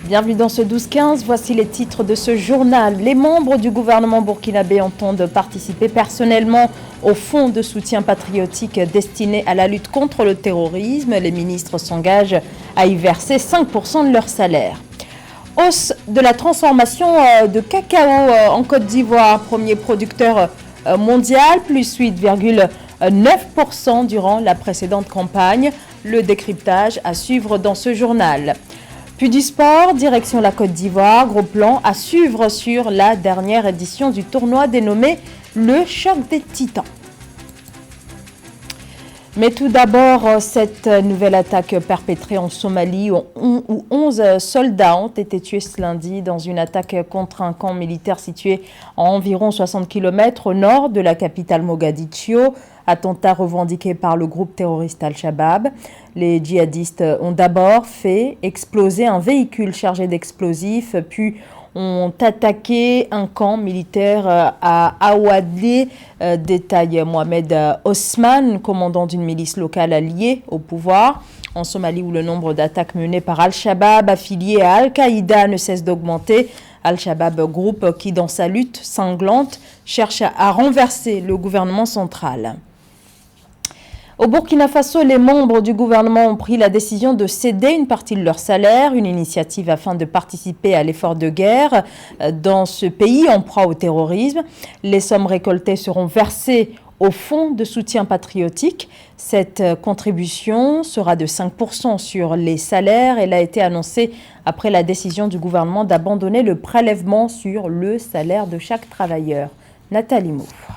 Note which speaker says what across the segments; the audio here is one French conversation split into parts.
Speaker 1: Bienvenue dans ce 12-15, voici les titres de ce journal. Les membres du gouvernement burkinabé entendent participer personnellement au fonds de soutien patriotique destiné à la lutte contre le terrorisme. Les ministres s'engagent à y verser 5% de leur salaire. Hausse de la transformation de cacao en Côte d'Ivoire, premier producteur mondial, plus 8,9% durant la précédente campagne. Le décryptage à suivre dans ce journal. Puis du sport, direction la Côte d'Ivoire, gros plan à suivre sur la dernière édition du tournoi dénommé le Choc des Titans. Mais tout d'abord, cette nouvelle attaque perpétrée en Somalie où 11 soldats ont été tués ce lundi dans une attaque contre un camp militaire situé à environ 60 km au nord de la capitale Mogadiscio. Attentat revendiqué par le groupe terroriste Al-Shabaab. Les djihadistes ont d'abord fait exploser un véhicule chargé d'explosifs, puis ont attaqué un camp militaire à Awadli, détaille Mohamed Osman, commandant d'une milice locale alliée au pouvoir. En Somalie, où le nombre d'attaques menées par Al-Shabaab affilié à Al-Qaïda ne cesse d'augmenter. Al-Shabaab, groupe qui, dans sa lutte sanglante, cherche à renverser le gouvernement central. Au Burkina Faso, les membres du gouvernement ont pris la décision de céder une partie de leur salaire, une initiative afin de participer à l'effort de guerre dans ce pays en proie au terrorisme. Les sommes récoltées seront versées au fonds de soutien patriotique. Cette contribution sera de 5% sur les salaires. Elle a été annoncée après la décision du gouvernement d'abandonner le prélèvement sur le salaire de chaque travailleur. Nathalie Mouffe.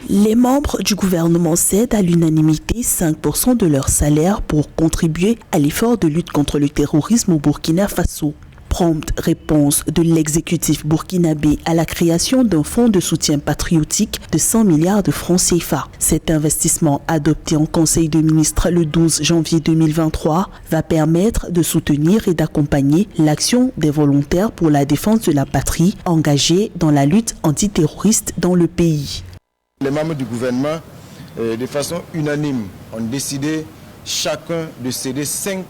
Speaker 2: Les membres du gouvernement cèdent à l'unanimité 5% de leur salaire pour contribuer à l'effort de lutte contre le terrorisme au Burkina Faso. Prompte réponse de l'exécutif burkinabé à la création d'un fonds de soutien patriotique de 100 milliards de francs CFA. Cet investissement, adopté en Conseil des ministres le 12 janvier 2023, va permettre de soutenir et d'accompagner l'action des volontaires pour la défense de la patrie engagés dans la lutte antiterroriste dans le pays.
Speaker 3: Les membres du gouvernement, de façon unanime, ont décidé chacun de céder 5%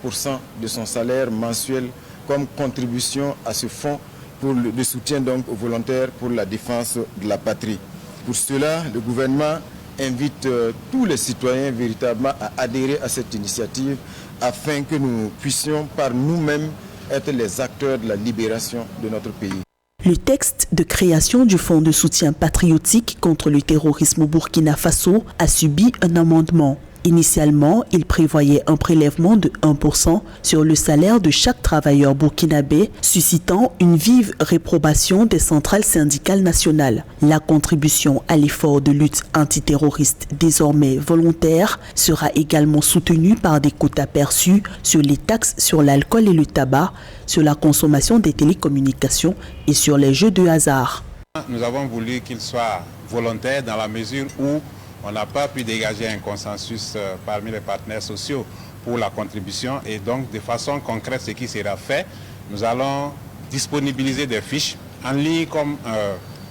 Speaker 3: de son salaire mensuel comme contribution à ce fonds de soutien donc aux volontaires pour la défense de la patrie. Pour cela, le gouvernement invite tous les citoyens véritablement à adhérer à cette initiative afin que nous puissions par nous-mêmes être les acteurs de la libération de notre pays.
Speaker 2: Le texte de création du fonds de soutien patriotique contre le terrorisme au Burkina Faso a subi un amendement. Initialement, il prévoyait un prélèvement de 1% sur le salaire de chaque travailleur burkinabé, suscitant une vive réprobation des centrales syndicales nationales. La contribution à l'effort de lutte antiterroriste désormais volontaire sera également soutenue par des quotas perçus sur les taxes sur l'alcool et le tabac, sur la consommation des télécommunications et sur les jeux de hasard.
Speaker 4: Nous avons voulu qu'il soit volontaire dans la mesure où on n'a pas pu dégager un consensus parmi les partenaires sociaux pour la contribution et donc de façon concrète ce qui sera fait, nous allons disponibiliser des fiches en ligne comme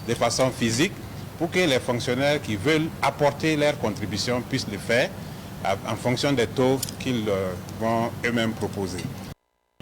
Speaker 4: de façon physique pour que les fonctionnaires qui veulent apporter leur contribution puissent le faire en fonction des taux qu'ils vont eux-mêmes proposer.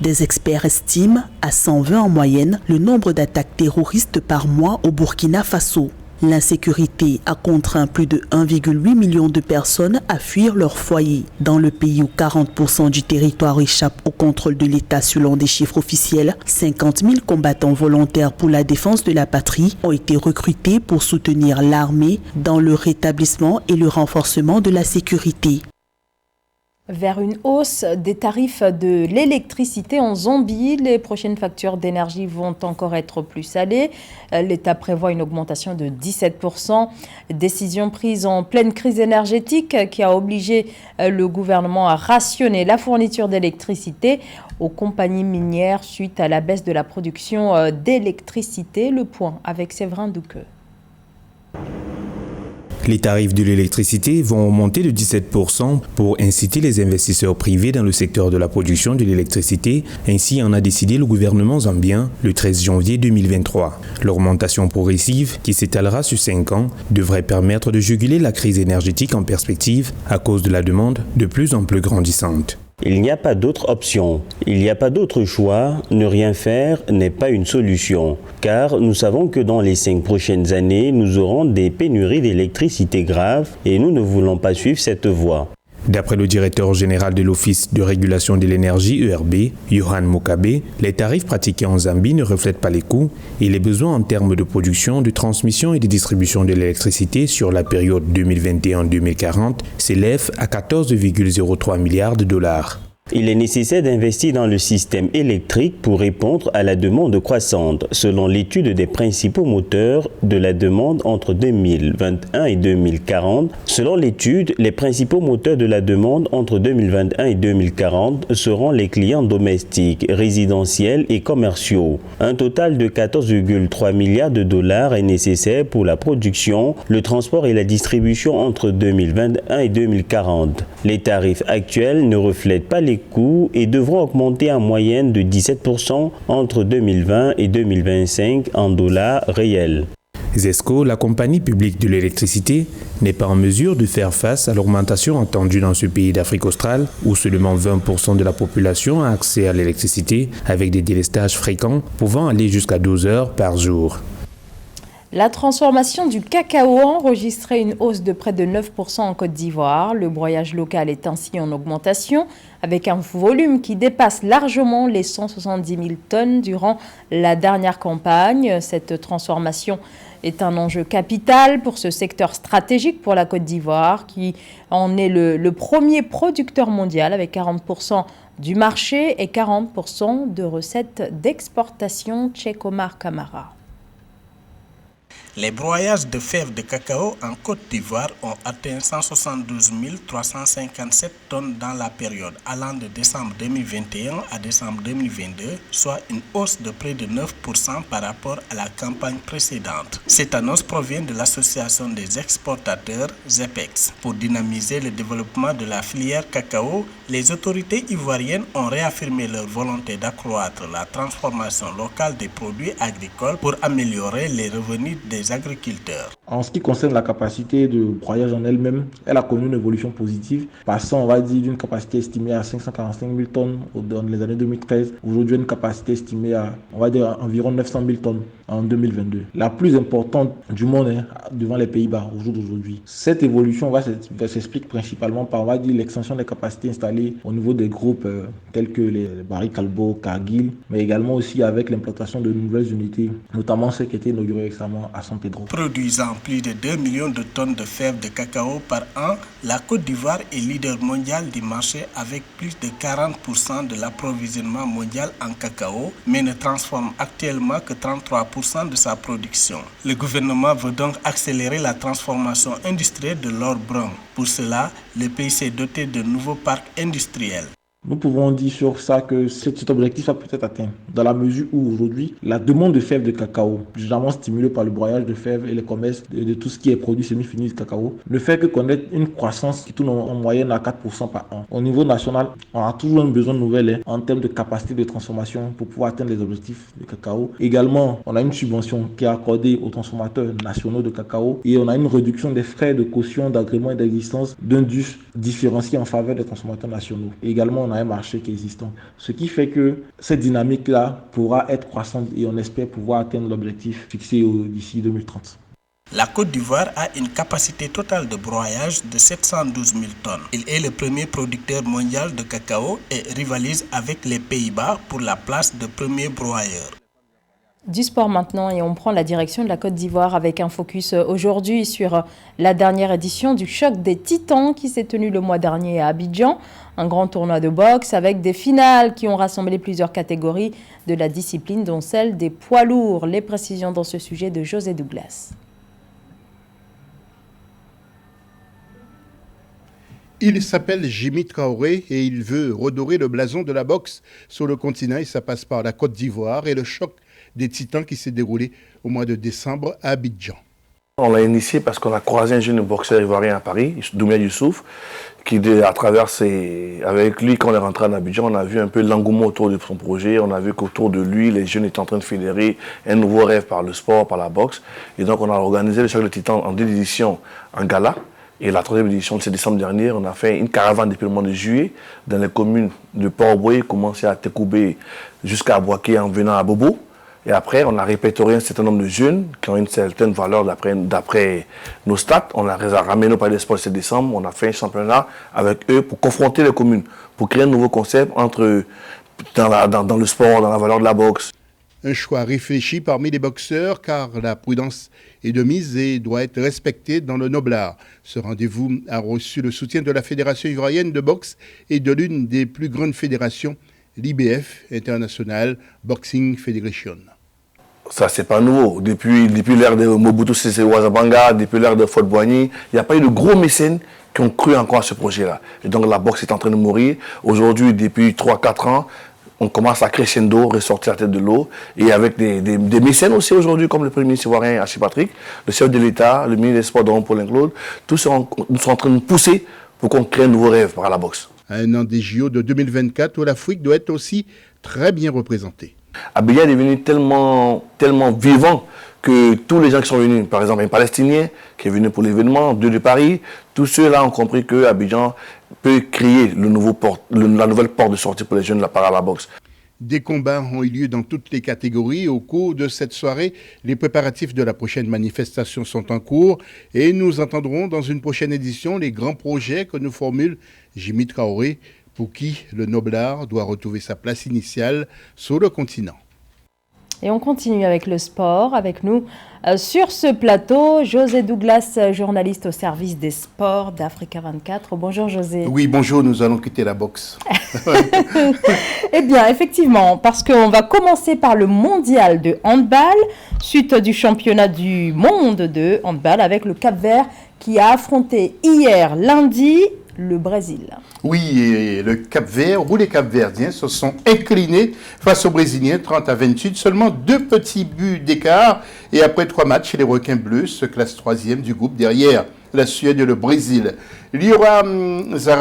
Speaker 2: Des experts estiment à 120 en moyenne le nombre d'attaques terroristes par mois au Burkina Faso. L'insécurité a contraint plus de 1,8 million de personnes à fuir leur foyer. Dans le pays où 40% du territoire échappe au contrôle de l'État selon des chiffres officiels, 50 000 combattants volontaires pour la défense de la patrie ont été recrutés pour soutenir l'armée dans le rétablissement et le renforcement de la sécurité.
Speaker 1: Vers une hausse des tarifs de l'électricité en Zambie, les prochaines factures d'énergie vont encore être plus salées. L'État prévoit une augmentation de 17%. Décision prise en pleine crise énergétique qui a obligé le gouvernement à rationner la fourniture d'électricité aux compagnies minières suite à la baisse de la production d'électricité. Le point avec Séverin Douqueux.
Speaker 5: Les tarifs de l'électricité vont augmenter de 17% pour inciter les investisseurs privés dans le secteur de la production de l'électricité. Ainsi en a décidé le gouvernement zambien le 13 janvier 2023. L'augmentation progressive, qui s'étalera sur 5 ans, devrait permettre de juguler la crise énergétique en perspective à cause de la demande de plus en plus grandissante.
Speaker 6: Il n'y a pas d'autre option, il n'y a pas d'autre choix, ne rien faire n'est pas une solution, car nous savons que dans les 5 prochaines années, nous aurons des pénuries d'électricité graves et nous ne voulons pas suivre cette voie.
Speaker 5: D'après le directeur général de l'Office de régulation de l'énergie ERB, Johan Mukabe, les tarifs pratiqués en Zambie ne reflètent pas les coûts et les besoins en termes de production, de transmission et de distribution de l'électricité sur la période 2021-2040 s'élèvent à 14,03 milliards de dollars.
Speaker 6: Il est nécessaire d'investir dans le système électrique pour répondre à la demande croissante, selon l'étude des principaux moteurs de la demande entre 2021 et 2040. Selon l'étude, les principaux moteurs de la demande entre 2021 et 2040 seront les clients domestiques, résidentiels et commerciaux. Un total de 14,3 milliards de dollars est nécessaire pour la production, le transport et la distribution entre 2021 et 2040. Les tarifs actuels ne reflètent pas les coûts et devront augmenter en moyenne de 17% entre 2020 et 2025 en dollars réels.
Speaker 5: ZESCO, la compagnie publique de l'électricité, n'est pas en mesure de faire face à l'augmentation attendue dans ce pays d'Afrique australe où seulement 20% de la population a accès à l'électricité avec des délestages fréquents pouvant aller jusqu'à 12 heures par jour.
Speaker 1: La transformation du cacao a enregistré une hausse de près de 9% en Côte d'Ivoire. Le broyage local est ainsi en augmentation avec un volume qui dépasse largement les 170 000 tonnes durant la dernière campagne. Cette transformation est un enjeu capital pour ce secteur stratégique pour la Côte d'Ivoire qui en est le premier producteur mondial avec 40% du marché et 40% de recettes d'exportation. Cheikh Omar Kamara.
Speaker 7: Les broyages de fèves de cacao en Côte d'Ivoire ont atteint 172 357 tonnes dans la période allant de décembre 2021 à décembre 2022, soit une hausse de près de 9% par rapport à la campagne précédente. Cette annonce provient de l'association des exportateurs ZEPEX. Pour dynamiser le développement de la filière cacao, les autorités ivoiriennes ont réaffirmé leur volonté d'accroître la transformation locale des produits agricoles pour améliorer les revenus des agriculteurs.
Speaker 8: En ce qui concerne la capacité de broyage en elle-même, elle a connu une évolution positive, passant, on va dire, d'une capacité estimée à 545 000 tonnes dans les années 2013, aujourd'hui une capacité estimée à, on va dire, environ 900 000 tonnes en 2022. La plus importante du monde devant les Pays-Bas au jour d'aujourd'hui. Cette évolution s'explique principalement par, on va dire, l'extension des capacités installées au niveau des groupes tels que les Barry Callebaut, Cargill, mais également aussi avec l'implantation de nouvelles unités, notamment celles qui étaient inaugurées récemment à San Pedro.
Speaker 7: Produisant plus de 2 millions de tonnes de fèves de cacao par an, la Côte d'Ivoire est leader mondial du marché avec plus de 40% de l'approvisionnement mondial en cacao, mais ne transforme actuellement que 33% de sa production. Le gouvernement veut donc accélérer la transformation industrielle de l'or brun. Pour cela, le pays s'est doté de nouveaux parcs industriels.
Speaker 8: Nous pouvons dire sur ça que cet objectif a peut-être atteint, dans la mesure où aujourd'hui, la demande de fèves de cacao, généralement stimulée par le broyage de fèves et le commerce de tout ce qui est produit semi-fini de cacao, ne fait que connaître une croissance qui tourne en moyenne à 4% par an. Au niveau national, on a toujours un besoin nouvel en termes de capacité de transformation pour pouvoir atteindre les objectifs de cacao. Également, on a une subvention qui est accordée aux transformateurs nationaux de cacao et on a une réduction des frais de caution, d'agrément et d'existence d'un DUS différencié en faveur des transformateurs nationaux. Et également, on a un marché qui est existant. Ce qui fait que cette dynamique-là pourra être croissante et on espère pouvoir atteindre l'objectif fixé d'ici 2030.
Speaker 7: La Côte d'Ivoire a une capacité totale de broyage de 712 000 tonnes. Il est le premier producteur mondial de cacao et rivalise avec les Pays-Bas pour la place de premier broyeur.
Speaker 1: Du sport maintenant et on prend la direction de la Côte d'Ivoire avec un focus aujourd'hui sur la dernière édition du Choc des Titans qui s'est tenu le mois dernier à Abidjan. Un grand tournoi de boxe avec des finales qui ont rassemblé plusieurs catégories de la discipline dont celle des poids lourds. Les précisions dans ce sujet de José Douglas.
Speaker 9: Il s'appelle Jimmy Traoré et il veut redorer le blason de la boxe sur le continent et ça passe par la Côte d'Ivoire et le Choc des Titans qui s'est déroulé au mois de décembre à Abidjan.
Speaker 10: On l'a initié parce qu'on a croisé un jeune boxeur ivoirien à Paris, Doumia Youssouf, qui à travers avec lui, quand on est rentré en Abidjan, on a vu un peu l'engouement autour de son projet, on a vu qu'autour de lui, les jeunes étaient en train de fédérer un nouveau rêve par le sport, par la boxe. Et donc on a organisé le Choc des Titans en 2 éditions en gala. Et la 3e édition, c'est décembre dernier, on a fait une caravane depuis le mois de juillet dans les communes de Port-au-Boué, commencé à Tekoubé jusqu'à Boaké en venant à Bobo. Et après, on a répertorié un certain nombre de jeunes qui ont une certaine valeur d'après nos stats. On les a ramenés au Palais des Sports ce décembre. On a fait un championnat avec eux pour confronter les communes, pour créer un nouveau concept dans le sport, dans la valeur de la boxe.
Speaker 9: Un choix réfléchi parmi les boxeurs car la prudence est de mise et doit être respectée dans le noblard. Ce rendez-vous a reçu le soutien de la Fédération ivoirienne de boxe et de l'une des plus grandes fédérations, l'IBF, International Boxing Federation.
Speaker 10: Ça, c'est pas nouveau. Depuis l'ère de Mobutu Sese Ouazabanga, depuis l'ère de Fort Boigny, il n'y a pas eu de gros mécènes qui ont cru encore à ce projet-là. Et donc la boxe est en train de mourir. Aujourd'hui, depuis 3-4 ans, on commence à crescendo, ressortir la tête de l'eau. Et avec des mécènes aussi aujourd'hui, comme le Premier ministre ivoirien Hachi Patrick, le chef de l'État, le ministre des Sports Dom Paulin Claude, tous sont en train de pousser pour qu'on crée un nouveau rêve par la boxe.
Speaker 9: À un an des JO de 2024 où l'Afrique doit être aussi très bien représentée.
Speaker 10: Abidjan est devenu tellement vivant que tous les gens qui sont venus, par exemple un Palestinien qui est venu pour l'événement, 2 de Paris, tous ceux-là ont compris que Abidjan peut créer la nouvelle porte de sortie pour les jeunes par la boxe.
Speaker 9: Des combats ont eu lieu dans toutes les catégories. Au cours de cette soirée, les préparatifs de la prochaine manifestation sont en cours et nous entendrons dans une prochaine édition les grands projets que nous formule Jimmy Traoré, pour qui le noblard doit retrouver sa place initiale sur le continent.
Speaker 1: Et on continue avec le sport. Avec nous sur ce plateau, José Douglas, journaliste au service des sports d'Africa 24. Bonjour José.
Speaker 9: Oui, bonjour, nous allons quitter la boxe.
Speaker 1: Eh bien, effectivement, parce qu'on va commencer par le mondial de handball, suite du championnat du monde de handball avec le Cap-Vert qui a affronté hier lundi le Brésil.
Speaker 9: Oui, et le Cap-Vert, ou les Cap-Verdiens se sont inclinés face aux Brésiliens 30-28, seulement 2 petits buts d'écart. Et après 3 matchs, les requins bleus se classent 3e du groupe derrière la Suède et le Brésil. Il y aura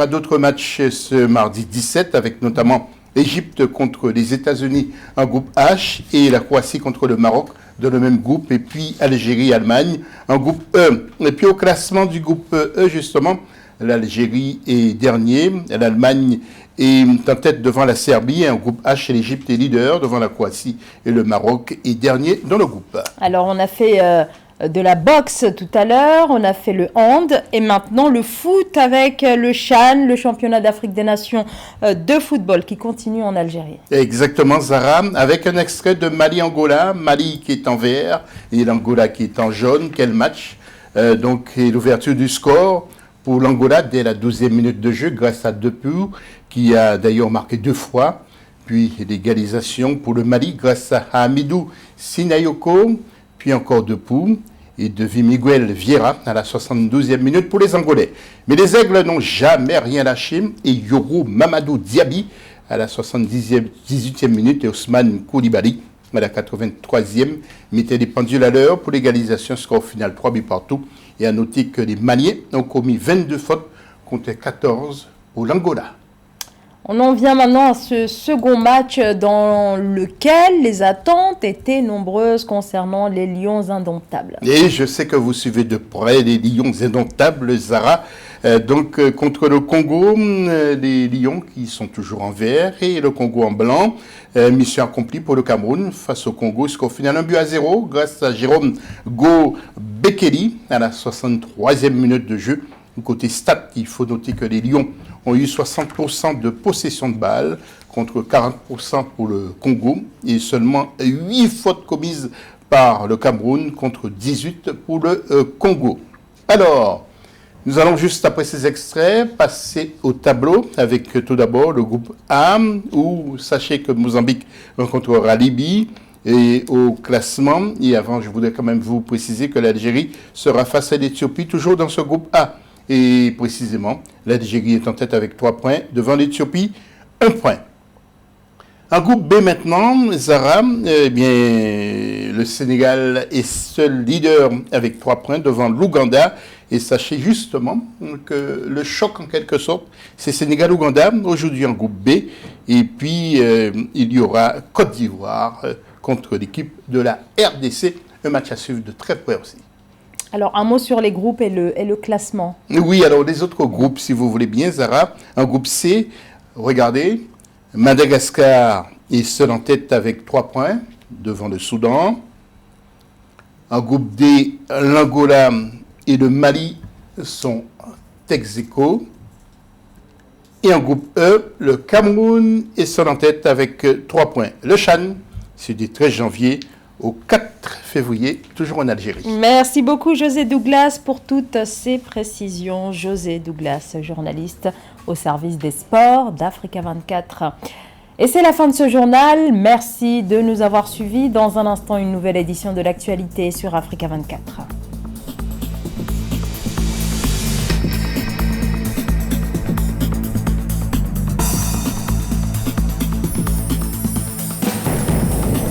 Speaker 9: d'autres matchs ce mardi 17 avec notamment l'Égypte contre les États-Unis en groupe H et la Croatie contre le Maroc dans le même groupe, et puis Algérie-Allemagne en groupe E. Et puis au classement du groupe E, justement, l'Algérie est dernier, l'Allemagne est en tête devant la Serbie, en groupe H, et l'Égypte est leader devant la Croatie, et le Maroc est dernier dans le groupe.
Speaker 1: Alors on a fait de la boxe tout à l'heure, on a fait le hand, et maintenant le foot avec le CHAN, le championnat d'Afrique des Nations de football qui continue en Algérie.
Speaker 9: Exactement, Zara, avec un extrait de Mali-Angola, Mali qui est en vert et l'Angola qui est en jaune. Quel match! Donc l'ouverture du score pour l'Angola dès la 12e minute de jeu grâce à Depou qui a d'ailleurs marqué 2 fois. Puis l'égalisation pour le Mali grâce à Hamidou Sinayoko, puis encore Depou et de Miguel Vieira à la 72e minute pour les Angolais. Mais les Aigles n'ont jamais rien lâché et Yoro Mamadou Diaby à la 18e minute et Ousmane Koulibaly à la 83e mettait les pendules à l'heure pour l'égalisation, score final 3 buts partout. Et à noter que les Maliens ont commis 22 fautes contre 14 pour l'Angola.
Speaker 1: On en vient maintenant à ce second match dans lequel les attentes étaient nombreuses concernant les Lions indomptables.
Speaker 9: Et je sais que vous suivez de près les Lions indomptables, Zara. Contre le Congo, les Lions qui sont toujours en vert et le Congo en blanc. Mission accomplie pour le Cameroun face au Congo. Score final 1-0 grâce à Jérôme Go-Bekeli à la 63e minute de jeu. Côté stats, il faut noter que les Lions ont eu 60% de possession de balles contre 40% pour le Congo et seulement 8 fautes commises par le Cameroun contre 18 pour le Congo. Alors, nous allons juste après ces extraits passer au tableau avec tout d'abord le groupe A où sachez que Mozambique rencontrera Libye. Et au classement, et avant je voudrais quand même vous préciser que l'Algérie sera face à l'Éthiopie toujours dans ce groupe A. Et précisément, l'Algérie est en tête avec 3 points, devant l'Éthiopie, 1 point. En groupe B maintenant, Zara, le Sénégal est seul leader avec 3 points devant l'Ouganda. Et sachez justement que le choc en quelque sorte, c'est Sénégal-Ouganda, aujourd'hui en groupe B. Et puis, il y aura Côte d'Ivoire contre l'équipe de la RDC, un match à suivre de très près aussi.
Speaker 1: Alors, un mot sur les groupes et le classement.
Speaker 9: Oui, alors les autres groupes, si vous voulez bien, Zara. Un groupe C, regardez, Madagascar est seul en tête avec 3 points devant le Soudan. Un groupe D, l'Angola et le Mali sont ex aequo. Et en groupe E, le Cameroun est seul en tête avec 3 points. Le CHAN, c'est du 13 janvier au 4 février, toujours en Algérie.
Speaker 1: Merci beaucoup José Douglas pour toutes ces précisions. José Douglas, journaliste au service des sports d'Africa 24. Et c'est la fin de ce journal. Merci de nous avoir suivis. Dans un instant, une nouvelle édition de l'actualité sur Africa 24.